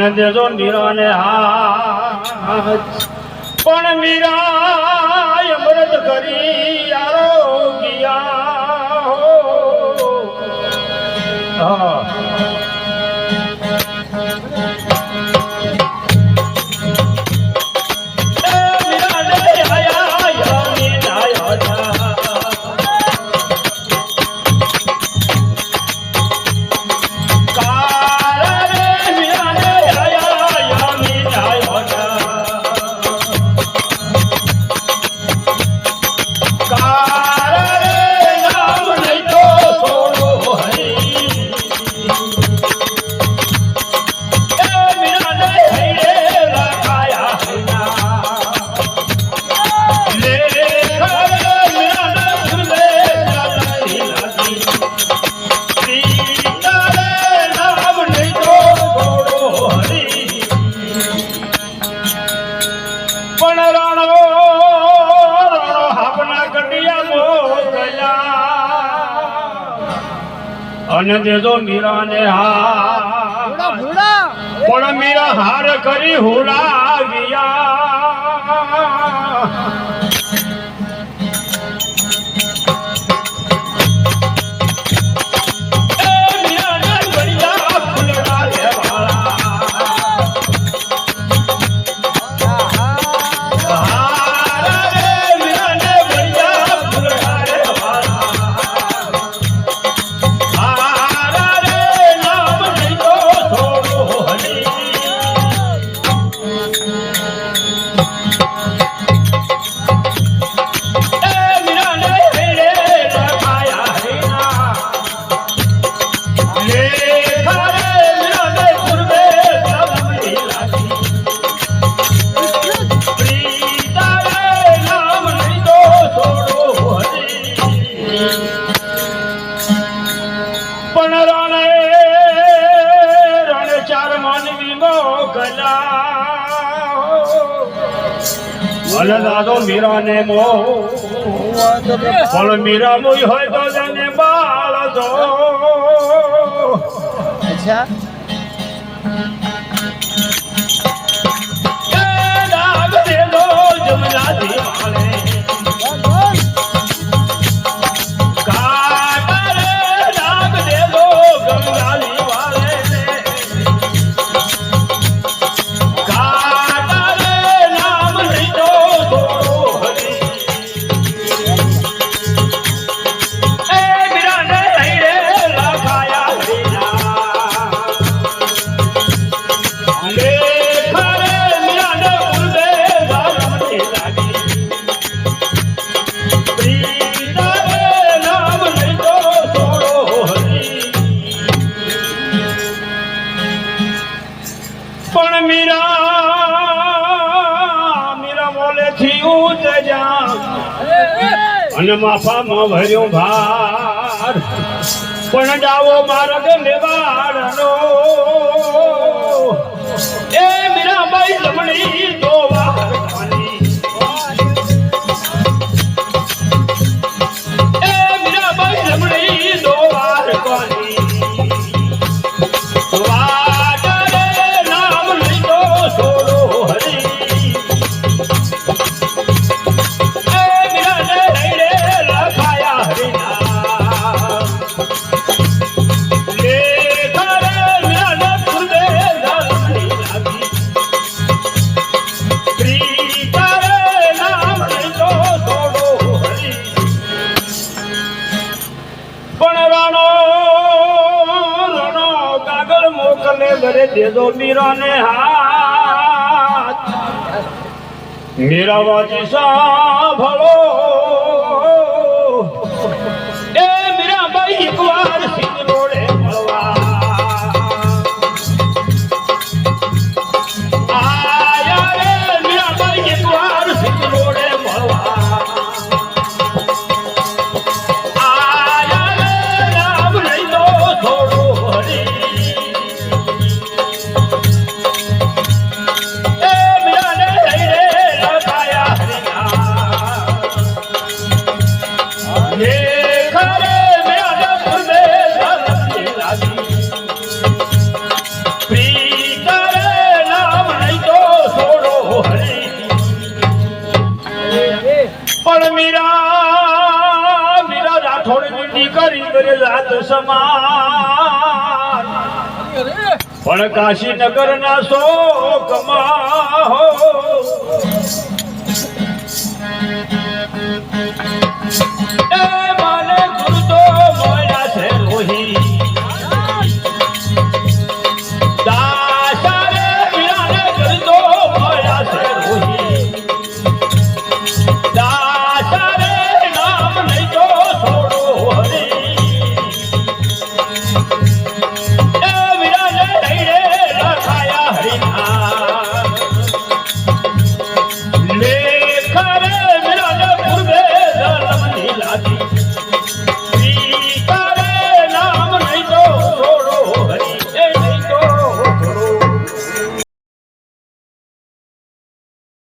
અને દેજો મીરાને હાથ પણ મીરા અમૃત કરી આરોગ્યા હા અને દેજો મીરાને હાર પણ મીરા હાર કરી હુડા ગયા દાદો મીરાને મો પણ મીરા મુઈ હોય તો જને બાળ દો અચ્છા દાગ દે દો જમના દીવાલે કાટરે દાગ દે દો ગંગા દીવાલે અને માફામાં ભર્યો ભાર પણ જાવો માર્ગ નિવાડનો એ મીરાબાઈ લમણી દોવા એ મીરાબાઈ લમણી દોવાર કોની વાડરે નામ લીધો છોડો હરી દેજો મીરાને હાથ મીરા વાજી સાંભળો એ મીરાબાઈ એકવાર સિંહ રોડે મળવા આયા રે મીરાબાઈ એકવાર સિંહ રોડે મળવા આયા રે નામ લઈ લો થોડો હરી ભક્તિ કરી બિરલાત સમાન પણ કાશીનગર ના શોકમાં હો